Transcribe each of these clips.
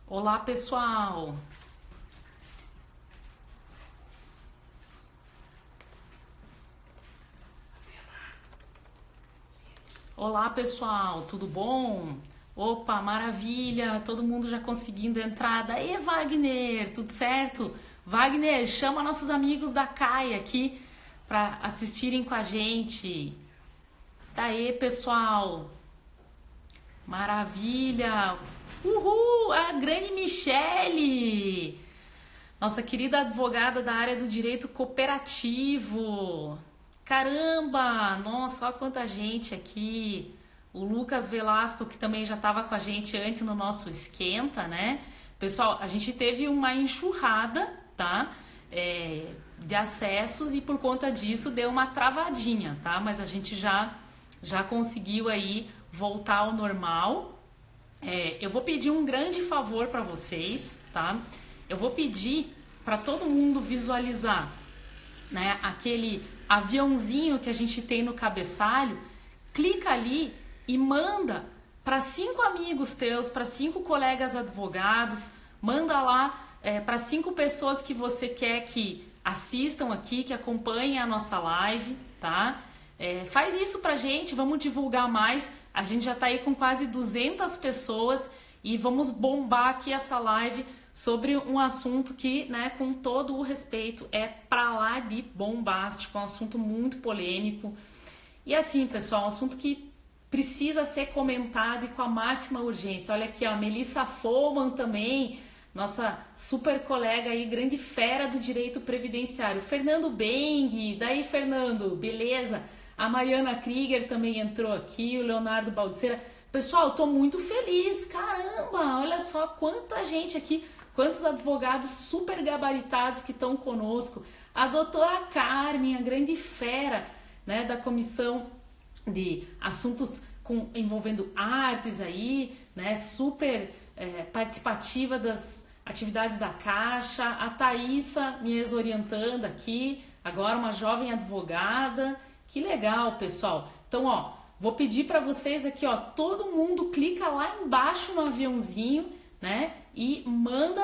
Olá, pessoal! Olá, pessoal, tudo bom? Opa, maravilha! Todo mundo já conseguindo entrada. E Wagner, tudo certo? Wagner, chama nossos amigos da CAI aqui para assistirem com a gente. Daí, pessoal! Maravilha! Uhul! A grande Michele! Nossa querida advogada da área do direito cooperativo. Caramba! Nossa, olha quanta gente aqui. O Lucas Velasco, que também já estava com a gente antes no nosso esquenta, né? Pessoal, a gente teve uma enxurrada, tá? De acessos e por conta disso deu uma travadinha, tá? Mas a gente já conseguiu aí voltar ao normal. Eu vou pedir um grande favor para vocês, tá? Eu vou pedir para todo mundo visualizar, né, aquele aviãozinho que a gente tem no cabeçalho. Clica ali e manda para 5 amigos teus, para 5 colegas advogados, manda lá para 5 pessoas que você quer que assistam aqui, que acompanhem a nossa live, tá? Faz isso pra gente, vamos divulgar mais. A gente já tá aí com quase 200 pessoas e vamos bombar aqui essa live sobre um assunto que, né, com todo o respeito, é pra lá de bombástico, um assunto muito polêmico. E assim, pessoal, um assunto que precisa ser comentado e com a máxima urgência. Olha aqui, ó, a Melissa Foman também, nossa super colega aí, grande fera do direito previdenciário. Fernando Beng, daí Fernando, beleza? A Mariana Krieger também entrou aqui, o Leonardo Baldiceira. Pessoal, tô muito feliz, caramba, olha só quanta gente aqui, quantos advogados super gabaritados que estão conosco. A doutora Carmen, a grande fera, né, da comissão de assuntos envolvendo artes aí, né, super participativa das atividades da Caixa. A Thaísa me ex-orientando aqui, agora uma jovem advogada. Que legal, pessoal. Então, ó, vou pedir para vocês aqui, ó, todo mundo clica lá embaixo no aviãozinho, né? E manda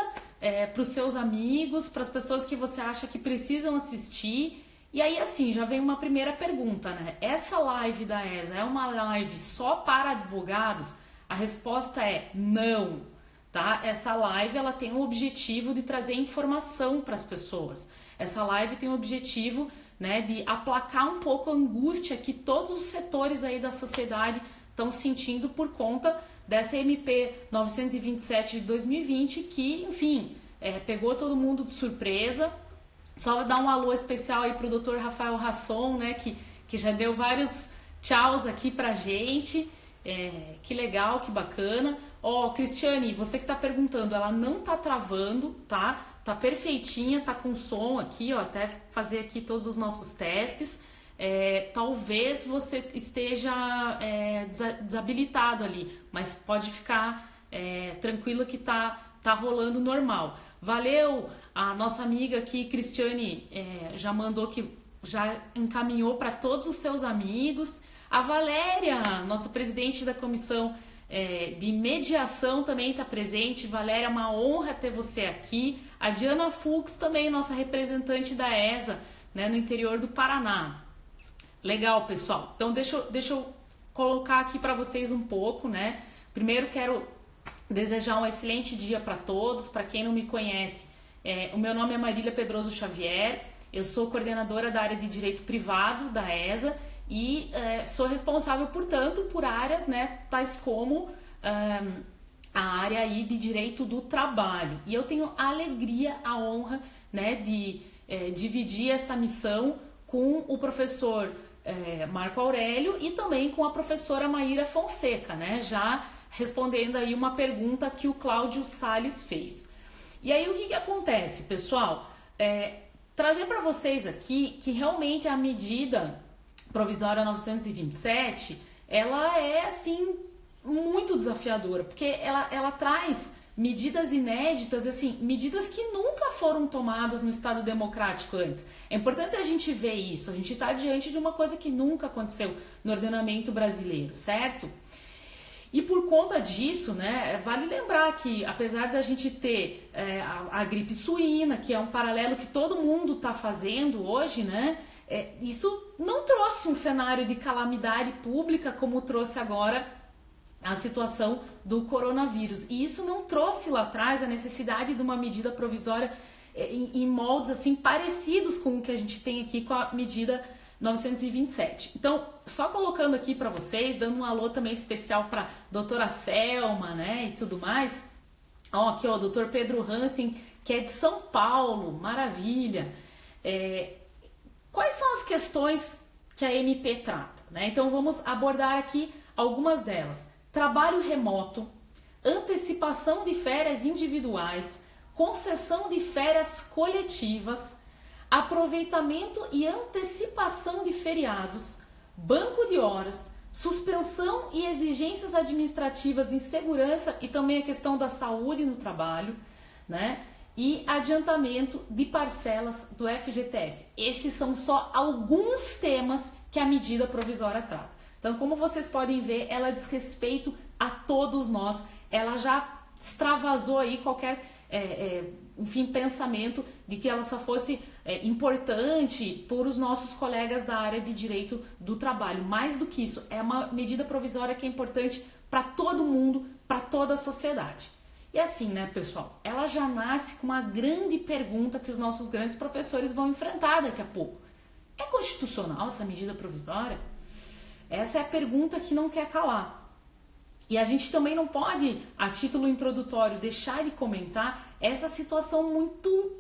para os seus amigos, para as pessoas que você acha que precisam assistir. E aí, assim, já vem uma primeira pergunta, né? Essa live da ESA é uma live só para advogados? A resposta é não, tá? Essa live, ela tem o objetivo de trazer informação para as pessoas. Essa live tem o objetivo, né, de aplacar um pouco a angústia que todos os setores aí da sociedade estão sentindo por conta dessa MP 927 de 2020 que, enfim, pegou todo mundo de surpresa. Só dar um alô especial aí pro Dr. Rafael Rasson, né, que já deu vários tchauz aqui pra gente. Que legal, que bacana. Ó, Cristiane, você que tá perguntando, ela não tá travando, tá? Tá perfeitinha, tá com som aqui, ó, até fazer aqui todos os nossos testes. Talvez você esteja desabilitado ali, mas pode ficar tranquilo que tá rolando normal. Valeu, a nossa amiga aqui, Cristiane, já mandou que já encaminhou para todos os seus amigos. A Valéria, nossa presidente da comissão de mediação, também está presente. Valéria, uma honra ter você aqui. A Diana Fux também, nossa representante da ESA, né, no interior do Paraná. Legal, pessoal. Então, deixa eu colocar aqui para vocês um pouco, né? Primeiro, quero desejar um excelente dia para todos. Para quem não me conhece, o meu nome é Marília Pedroso Xavier. Eu sou coordenadora da área de Direito Privado da ESA e sou responsável, portanto, por áreas, né, tais como a área aí de Direito do Trabalho. E eu tenho a alegria, a honra, né, de dividir essa missão com o professor Marco Aurélio e também com a professora Maíra Fonseca, né, já respondendo aí uma pergunta que o Cláudio Salles fez. E aí o que acontece, pessoal? Trazer para vocês aqui que realmente a medida provisória 927, ela é assim muito desafiadora, porque ela traz medidas inéditas, assim, medidas que nunca foram tomadas no Estado democrático antes. É importante a gente ver isso, a gente está diante de uma coisa que nunca aconteceu no ordenamento brasileiro, certo? E por conta disso, né, vale lembrar que apesar da gente ter a gripe suína, que é um paralelo que todo mundo está fazendo hoje, né, isso não trouxe um cenário de calamidade pública como trouxe agora a situação do coronavírus. E isso não trouxe lá atrás a necessidade de uma medida provisória em moldes assim parecidos com o que a gente tem aqui com a medida 927. Então, só colocando aqui para vocês, dando um alô também especial para doutora Selma, né, e tudo mais. Ó, aqui, ó, doutor Pedro Hansen, que é de São Paulo, maravilha. Quais são as questões que a MP trata, né? Então, vamos abordar aqui algumas delas. Trabalho remoto, antecipação de férias individuais, concessão de férias coletivas, aproveitamento e antecipação de feriados, banco de horas, suspensão e exigências administrativas em segurança e também a questão da saúde no trabalho, né? E adiantamento de parcelas do FGTS. Esses são só alguns temas que a medida provisória trata. Então, como vocês podem ver, ela diz respeito a todos nós. Ela já extravasou aí qualquer enfim, pensamento de que ela só fosse importante por os nossos colegas da área de direito do trabalho. Mais do que isso, é uma medida provisória que é importante para todo mundo, para toda a sociedade. E assim, né, pessoal, ela já nasce com uma grande pergunta que os nossos grandes professores vão enfrentar daqui a pouco. É constitucional essa medida provisória? Essa é a pergunta que não quer calar. E a gente também não pode, a título introdutório, deixar de comentar essa situação muito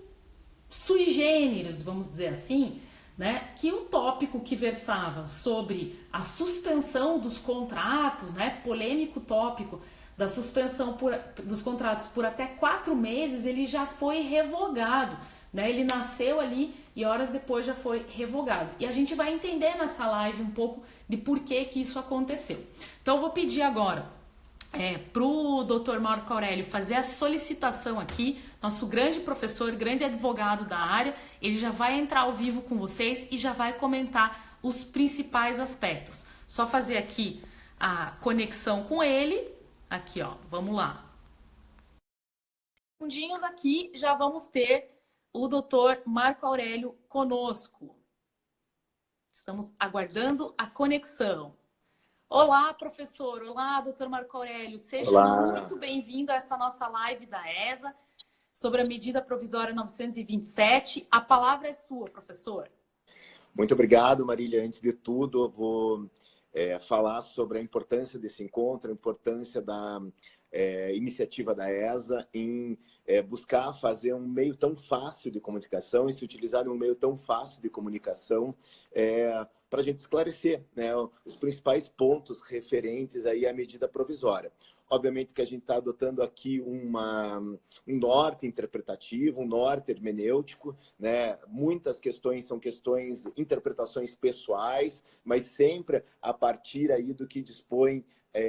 sui generis, vamos dizer assim, né? Que o tópico que versava sobre a suspensão dos contratos, né? Polêmico tópico da suspensão dos contratos por até 4 meses, ele já foi revogado, né? Ele nasceu ali e horas depois já foi revogado. E a gente vai entender nessa live um pouco de por que isso aconteceu. Então eu vou pedir agora para o Dr. Marco Aurélio fazer a solicitação aqui, nosso grande professor, grande advogado da área, ele já vai entrar ao vivo com vocês e já vai comentar os principais aspectos. Só fazer aqui a conexão com ele, aqui ó, vamos lá. Segundinhos aqui, já vamos ter o Dr. Marco Aurélio conosco. Estamos aguardando a conexão. Olá, professor. Olá, doutor Marco Aurélio. Seja muito bem-vindo a essa nossa live da ESA sobre a medida provisória 927. A palavra é sua, professor. Muito obrigado, Marília. Antes de tudo, eu vou falar sobre a importância desse encontro, a importância da iniciativa da ESA em buscar fazer um meio tão fácil de comunicação e se utilizar um meio tão fácil de comunicação para a gente esclarecer, né, os principais pontos referentes aí à medida provisória. Obviamente que a gente está adotando aqui um norte interpretativo, um norte hermenêutico, né? Muitas questões são interpretações pessoais, mas sempre a partir aí do que dispõe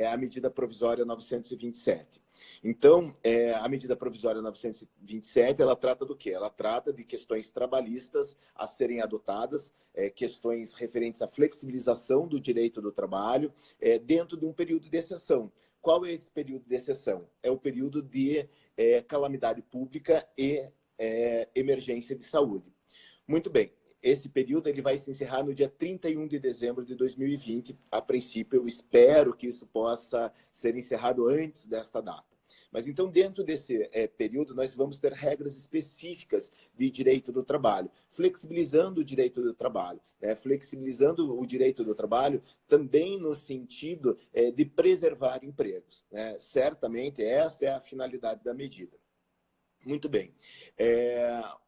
a medida provisória 927. Então, a medida provisória 927, ela trata do quê? Ela trata de questões trabalhistas a serem adotadas, questões referentes à flexibilização do direito do trabalho, dentro de um período de exceção. Qual é esse período de exceção? É o período de calamidade pública e emergência de saúde. Muito bem. Esse período ele vai se encerrar no dia 31 de dezembro de 2020. A princípio, eu espero que isso possa ser encerrado antes desta data. Mas então, dentro desse período, nós vamos ter regras específicas de direito do trabalho, flexibilizando o direito do trabalho, né? Flexibilizando o direito do trabalho também no sentido de preservar empregos, né? Certamente, esta é a finalidade da medida. Muito bem.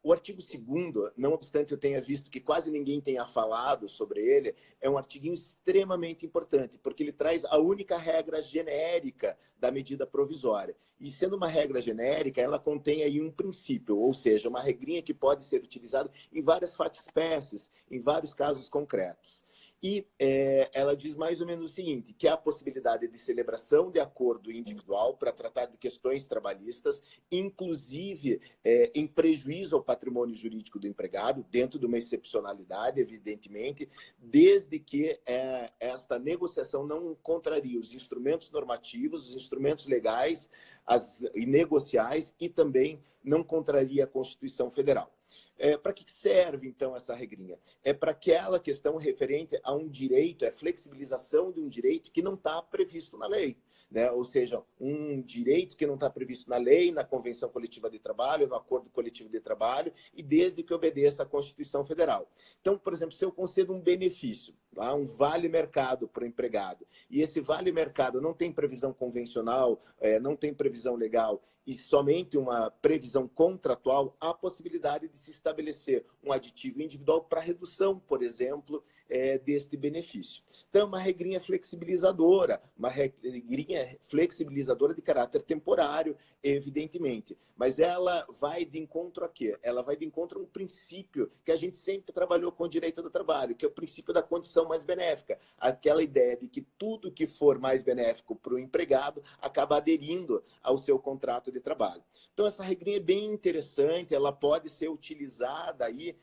O artigo 2º, não obstante eu tenha visto que quase ninguém tenha falado sobre ele, é um artigo extremamente importante, porque ele traz a única regra genérica da medida provisória. E sendo uma regra genérica, ela contém aí um princípio, ou seja, uma regrinha que pode ser utilizada em várias fato-espécies, em vários casos concretos. E ela diz mais ou menos o seguinte, que há a possibilidade de celebração de acordo individual para tratar de questões trabalhistas, inclusive em prejuízo ao patrimônio jurídico do empregado, dentro de uma excepcionalidade, evidentemente, desde que esta negociação não contraria os instrumentos normativos, os instrumentos legais e negociais, e também não contraria a Constituição Federal. Para que serve, então, essa regrinha? É para aquela questão referente a um direito, flexibilização de um direito que não está previsto na lei. Né? Ou seja, um direito que não está previsto na lei, na Convenção Coletiva de Trabalho, no Acordo Coletivo de Trabalho, e desde que obedeça à Constituição Federal. Então, por exemplo, se eu concedo um benefício, um vale-mercado para o empregado, e esse vale-mercado não tem previsão convencional, não tem previsão legal, e somente uma previsão contratual, há a possibilidade de se estabelecer um aditivo individual para redução, por exemplo, deste benefício. Então, é uma regrinha flexibilizadora, de caráter temporário, evidentemente. Mas ela vai de encontro a quê? Ela vai de encontro a um princípio que a gente sempre trabalhou com o direito do trabalho, que é o princípio da condição mais benéfica. Aquela ideia de que tudo que for mais benéfico para o empregado acaba aderindo ao seu contrato de trabalho. Então, essa regrinha é bem interessante, ela pode ser utilizada aí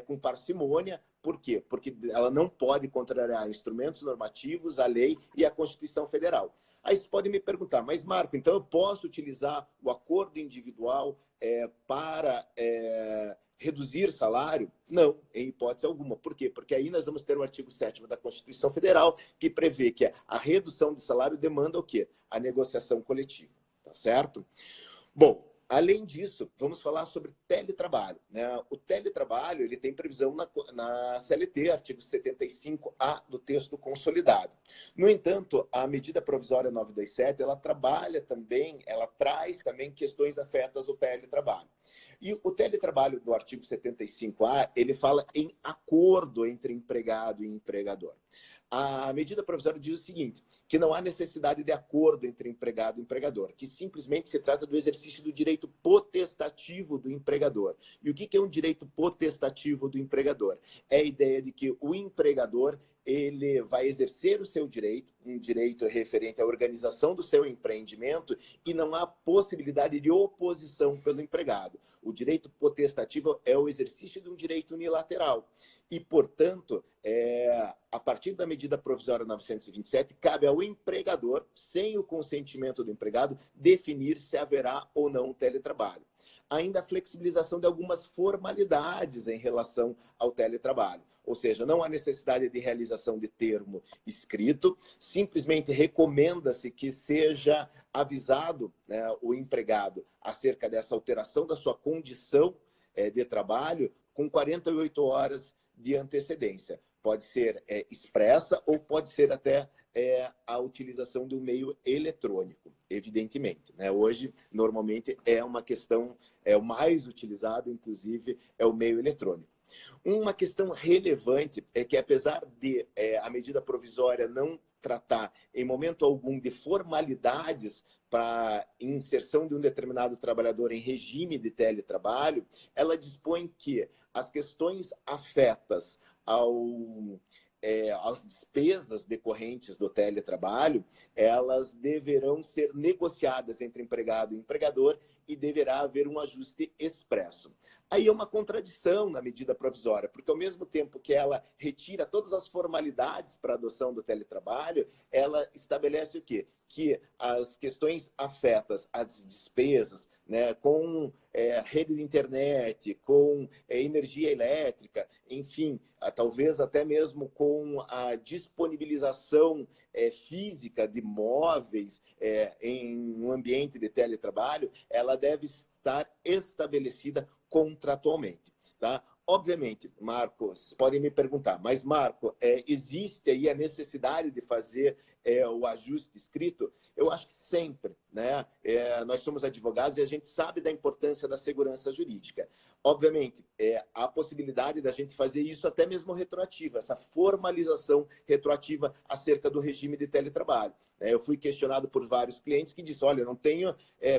com parcimônia. Por quê? Porque ela não pode contrariar instrumentos normativos, a lei e a Constituição Federal. Aí você pode me perguntar, mas Marco, então eu posso utilizar o acordo individual para reduzir salário? Não, em hipótese alguma. Por quê? Porque aí nós vamos ter o artigo 7º da Constituição Federal, que prevê que a redução de salário demanda o quê? A negociação coletiva, tá certo? Bom, além disso, vamos falar sobre teletrabalho. Né? O teletrabalho ele tem previsão na CLT, artigo 75A do texto consolidado. No entanto, a medida provisória 927, ela traz também questões afetas ao teletrabalho. E o teletrabalho do artigo 75A, ele fala em acordo entre empregado e empregador. A medida provisória diz o seguinte, que não há necessidade de acordo entre empregado e empregador, que simplesmente se trata do exercício do direito potestativo do empregador. E o que é um direito potestativo do empregador? É a ideia de que o empregador ele vai exercer o seu direito, um direito referente à organização do seu empreendimento, e não há possibilidade de oposição pelo empregado. O direito potestativo é o exercício de um direito unilateral. E, portanto, a partir da medida provisória 927, cabe ao empregador, sem o consentimento do empregado, definir se haverá ou não teletrabalho. Ainda a flexibilização de algumas formalidades em relação ao teletrabalho. Ou seja, não há necessidade de realização de termo escrito, simplesmente recomenda-se que seja avisado, né, o empregado acerca dessa alteração da sua condição de trabalho com 48 horas de antecedência. Pode ser expressa ou pode ser até a utilização do meio eletrônico, evidentemente. Né? Hoje, normalmente, é uma questão, o mais utilizado, inclusive, é o meio eletrônico. Uma questão relevante é que, apesar de a medida provisória não tratar em momento algum de formalidades para inserção de um determinado trabalhador em regime de teletrabalho, ela dispõe que as questões afetas às despesas decorrentes do teletrabalho, elas deverão ser negociadas entre empregado e empregador e deverá haver um ajuste expresso. Aí é uma contradição na medida provisória, porque ao mesmo tempo que ela retira todas as formalidades para a adoção do teletrabalho, ela estabelece o quê? Que as questões afetas às despesas, né, com rede de internet, com energia elétrica, enfim, talvez até mesmo com a disponibilização física de móveis em um ambiente de teletrabalho, ela deve estar estabelecida contratualmente, tá? Obviamente, Marco, vocês podem me perguntar, mas Marco, existe aí a necessidade de fazer o ajuste escrito? Eu acho que sempre, né? Nós somos advogados e a gente sabe da importância da segurança jurídica. Obviamente, há a possibilidade da gente fazer isso até mesmo retroativa, essa formalização retroativa acerca do regime de teletrabalho. Eu fui questionado por vários clientes que disseram, olha, eu não tenho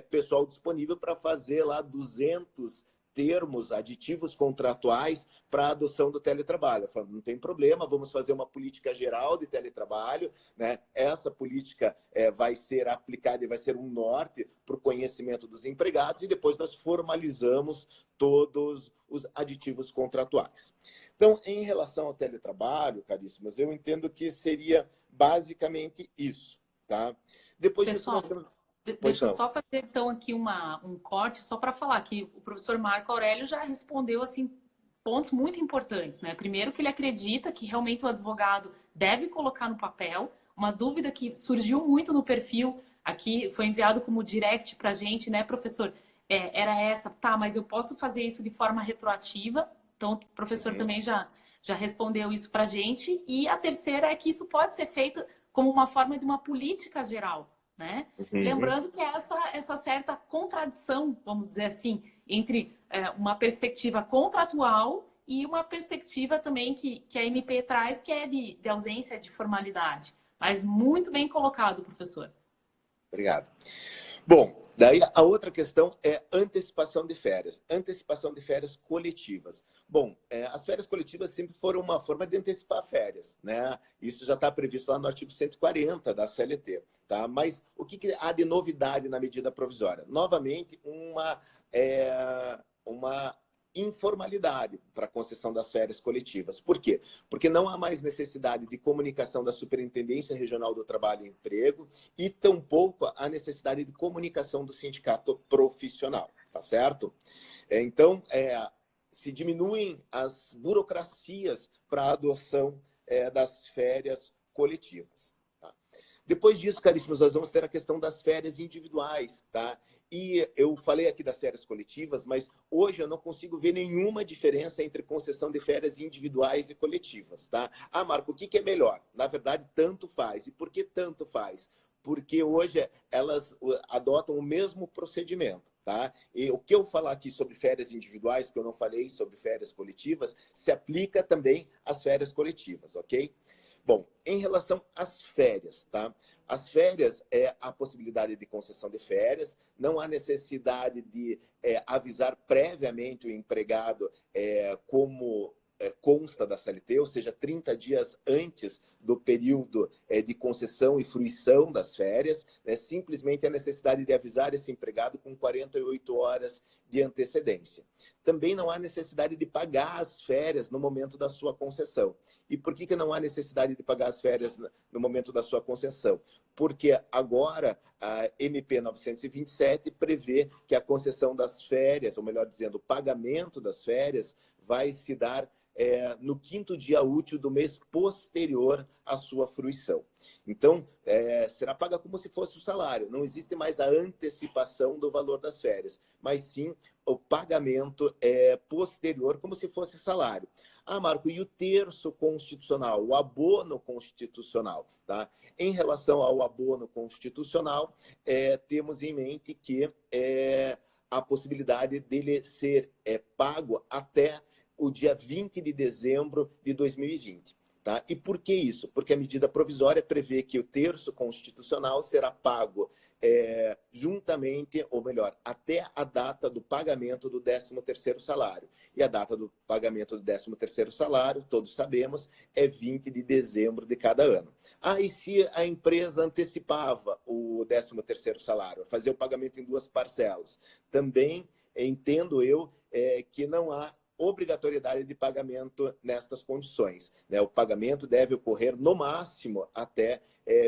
pessoal disponível para fazer lá 200 termos aditivos contratuais para a adoção do teletrabalho. Eu falo, não tem problema, vamos fazer uma política geral de teletrabalho, né? Essa política vai ser aplicada e vai ser um norte para o conhecimento dos empregados e depois nós formalizamos todos os aditivos contratuais. Então, em relação ao teletrabalho, caríssimos, eu entendo que seria basicamente isso, tá? Depois disso, Pessoal, nós temos... Pois deixa eu não. só fazer então aqui um corte, só para falar que o professor Marco Aurélio já respondeu assim pontos muito importantes, né? Primeiro que ele acredita que realmente o advogado deve colocar no papel, uma dúvida que surgiu muito no perfil, aqui foi enviado como direct para a gente, né, professor? Era essa, tá, mas eu posso fazer isso de forma retroativa? Então, o professor também já respondeu isso para a gente. E a terceira é que isso pode ser feito como uma forma de uma política geral, né? Uhum. Lembrando que essa certa contradição, vamos dizer assim, entre uma perspectiva contratual e uma perspectiva também que a MP traz, que é de ausência de formalidade. Mas muito bem colocado, professor. Obrigado. Bom, daí a outra questão é antecipação de férias. Antecipação de férias coletivas. Bom, as férias coletivas sempre foram uma forma de antecipar férias, né? Isso já está previsto lá no artigo 140 da CLT, tá? Mas o que há de novidade na medida provisória? Novamente, uma informalidade para a concessão das férias coletivas. Por quê? Porque não há mais necessidade de comunicação da Superintendência Regional do Trabalho e Emprego e tampouco a necessidade de comunicação do sindicato profissional, tá certo? Então, se diminuem as burocracias para a adoção das férias coletivas. Tá? Depois disso, caríssimos, nós vamos ter a questão das férias individuais, tá? E eu falei aqui das férias coletivas, mas hoje eu não consigo ver nenhuma diferença entre concessão de férias individuais e coletivas, tá? Ah, Marco, o que é melhor? Na verdade, tanto faz. E por que tanto faz? Porque hoje elas adotam o mesmo procedimento, tá? E o que eu falar aqui sobre férias individuais, que eu não falei sobre férias coletivas, se aplica também às férias coletivas, ok? Bom, em relação às férias, tá? As férias é a possibilidade de concessão de férias, não há necessidade de avisar previamente o empregado como consta da CLT, ou seja, 30 dias antes do período de concessão e fruição das férias, né? Simplesmente a necessidade de avisar esse empregado com 48 horas de antecedência. Também não há necessidade de pagar as férias no momento da sua concessão. E por que não há necessidade de pagar as férias no momento da sua concessão? Porque agora a MP 927 prevê que a concessão das férias, ou melhor dizendo, o pagamento das férias, vai se dar no 5º dia útil do mês posterior à sua fruição. Então, será paga como se fosse o salário. Não existe mais a antecipação do valor das férias, mas sim o pagamento posterior, como se fosse salário. Ah, Marco, e o terço constitucional, o abono constitucional, tá? Em relação ao abono constitucional, temos em mente que a possibilidade dele ser pago até o dia 20 de dezembro de 2020. Tá? E por que isso? Porque a medida provisória prevê que o terço constitucional será pago juntamente, ou melhor, até a data do pagamento do 13º salário. E a data do pagamento do 13º salário, todos sabemos, é 20 de dezembro de cada ano. Ah, e se a empresa antecipava o 13º salário, fazia o pagamento em 2 parcelas? Também entendo eu que não há obrigatoriedade de pagamento nestas condições, né? O pagamento deve ocorrer no máximo até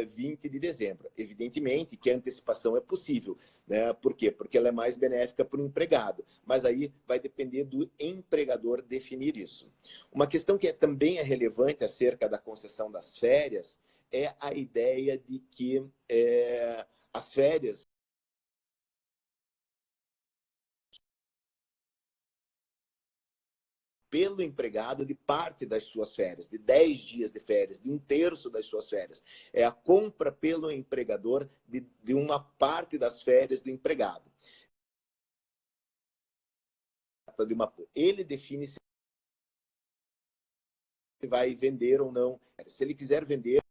20 de dezembro. Evidentemente que a antecipação é possível, né? Por quê? Porque ela é mais benéfica para o empregado, mas aí vai depender do empregador definir isso. Uma questão que também é relevante acerca da concessão das férias é a ideia de que as férias pelo empregado de parte das suas férias, de 10 dias de férias, de 1/3 das suas férias. É a compra pelo empregador de uma parte das férias do empregado. Ele define se vai vender ou não. Se ele quiser vender,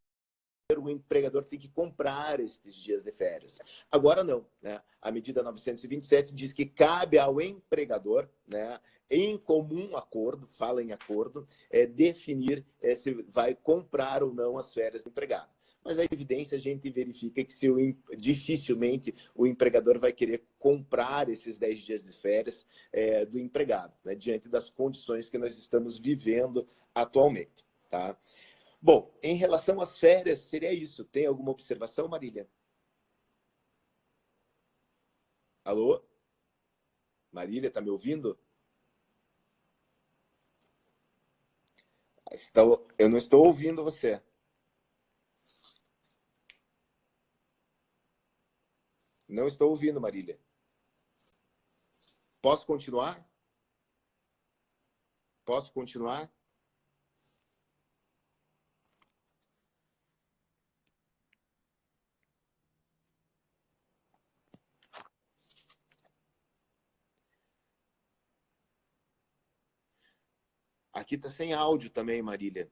o empregador tem que comprar estes dias de férias. Agora não, né? A medida 927 diz que cabe ao empregador, né, em comum acordo, fala em acordo, definir se vai comprar ou não as férias do empregado. Mas a evidência, a gente verifica que dificilmente o empregador vai querer comprar esses 10 dias de férias do empregado, né, diante das condições que nós estamos vivendo atualmente. Tá? Bom, em relação às férias, seria isso. Tem alguma observação, Marília? Alô? Marília, está me ouvindo? Eu não estou ouvindo você. Não estou ouvindo, Marília. Posso continuar? Posso continuar? Aqui está sem áudio também, Marília.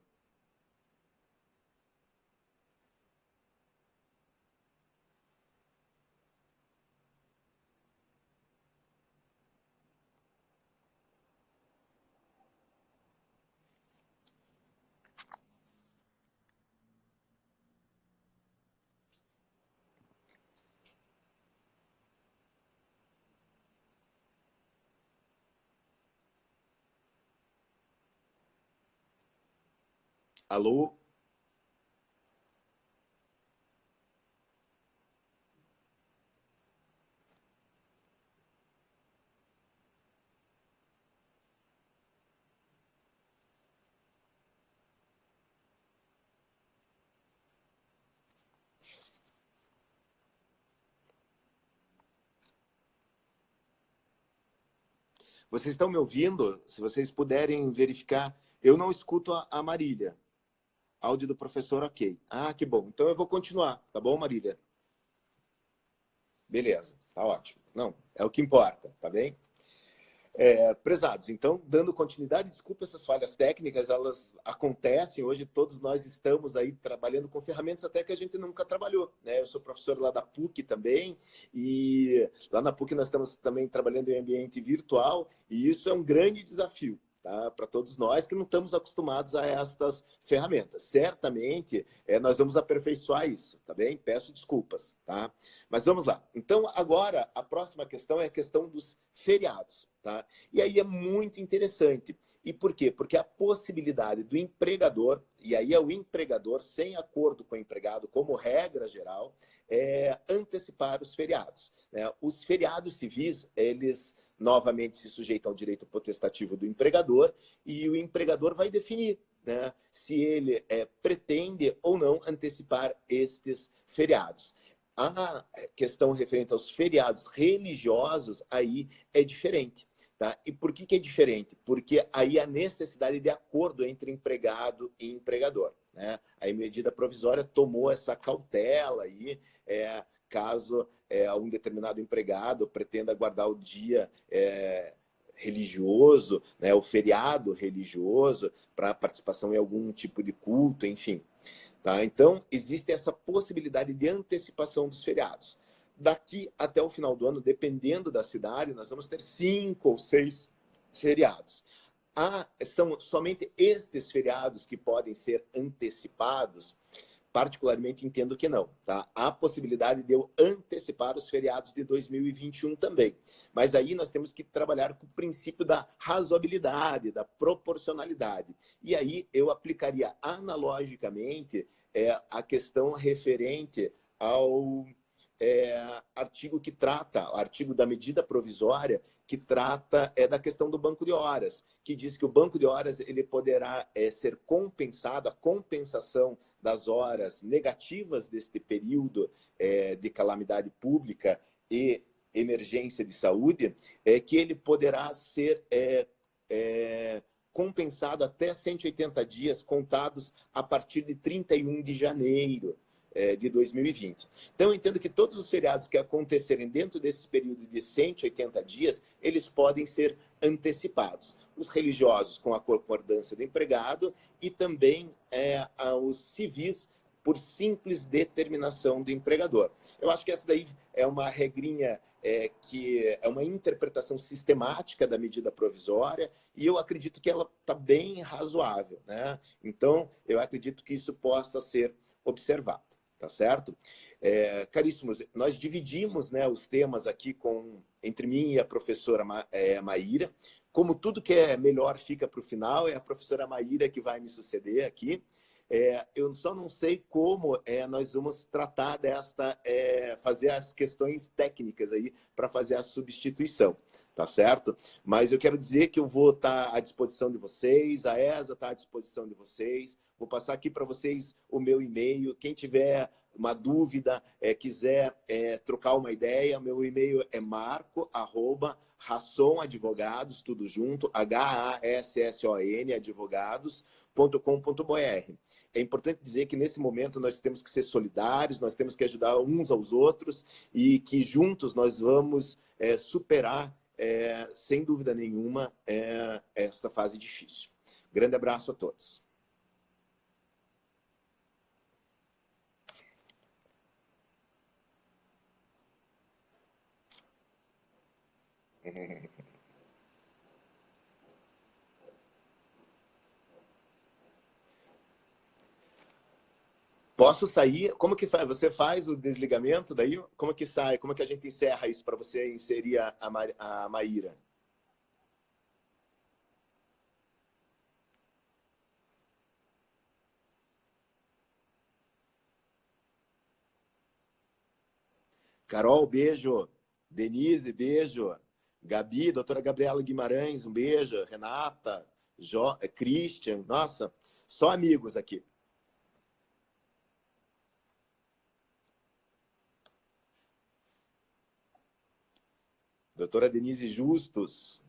Alô? Vocês estão me ouvindo? Se vocês puderem verificar, eu não escuto a Marília. Áudio do professor, ok. Ah, que bom. Então eu vou continuar, tá bom, Marília? Beleza, tá ótimo. Não, é o que importa, tá bem? Prezados, então, dando continuidade, desculpa essas falhas técnicas, elas acontecem, hoje todos nós estamos aí trabalhando com ferramentas até que a gente nunca trabalhou, né? Eu sou professor lá da PUC também, e lá na PUC nós estamos também trabalhando em ambiente virtual, e isso é um grande desafio, tá? Para todos nós que não estamos acostumados a estas ferramentas. Certamente, nós vamos aperfeiçoar isso, tá bem? Peço desculpas, tá? Mas vamos lá. Então, agora, a próxima questão é a questão dos feriados. Tá? E aí é muito interessante. E por quê? Porque a possibilidade do empregador, e aí é o empregador sem acordo com o empregado, como regra geral, antecipar os feriados, né? Os feriados civis, eles novamente se sujeitam ao direito potestativo do empregador e o empregador vai definir, né, se ele pretende ou não antecipar estes feriados. A questão referente aos feriados religiosos aí é diferente. Tá? E por que é diferente? Porque aí a necessidade de acordo entre empregado e empregador, né? A medida provisória tomou essa cautela aí, caso um determinado empregado pretenda guardar o dia religioso, né, o feriado religioso, para participação em algum tipo de culto, enfim. Tá? Então, existe essa possibilidade de antecipação dos feriados. Daqui até o final do ano, dependendo da cidade, nós vamos ter 5 ou 6 feriados. São somente estes feriados que podem ser antecipados. Particularmente entendo que não. Tá? Há possibilidade de eu antecipar os feriados de 2021 também. Mas aí nós temos que trabalhar com o princípio da razoabilidade, da proporcionalidade. E aí eu aplicaria analogicamente a questão referente ao artigo que trata, o artigo da medida provisória, que trata da questão do banco de horas, que diz que o banco de horas ele poderá ser compensado, a compensação das horas negativas deste período de calamidade pública e emergência de saúde, que ele poderá ser compensado até 180 dias contados a partir de 31 de janeiro de 2020. Então, eu entendo que todos os feriados que acontecerem dentro desse período de 180 dias, eles podem ser antecipados. Os religiosos com a concordância do empregado e também os civis por simples determinação do empregador. Eu acho que essa daí é uma regrinha que é uma interpretação sistemática da medida provisória e eu acredito que ela está bem razoável, né? Então, eu acredito que isso possa ser observado, tá certo? Caríssimos, nós dividimos, né, os temas aqui entre mim e a professora Maíra. Como tudo que é melhor fica para o final, é a professora Maíra que vai me suceder aqui. Eu só não sei como nós vamos tratar fazer as questões técnicas aí para fazer a substituição, tá certo? Mas eu quero dizer que eu vou estar à disposição de vocês, a ESA está à disposição de vocês, vou passar aqui para vocês o meu e-mail, quem tiver uma dúvida, quiser trocar uma ideia, meu e-mail é marco@rassonadvogados, tudo junto, HASSON, advogados.com.br. É importante dizer que nesse momento nós temos que ser solidários, nós temos que ajudar uns aos outros e que juntos nós vamos superar, sem dúvida nenhuma, esta fase difícil. Grande abraço a todos. Posso sair? Como que faz? Você faz o desligamento daí? Como que sai? Como que a gente encerra isso para você inserir a Maíra? Carol, beijo. Denise, beijo. Gabi, doutora Gabriela Guimarães, um beijo. Renata, Christian, nossa, só amigos aqui. Doutora Denise Justus.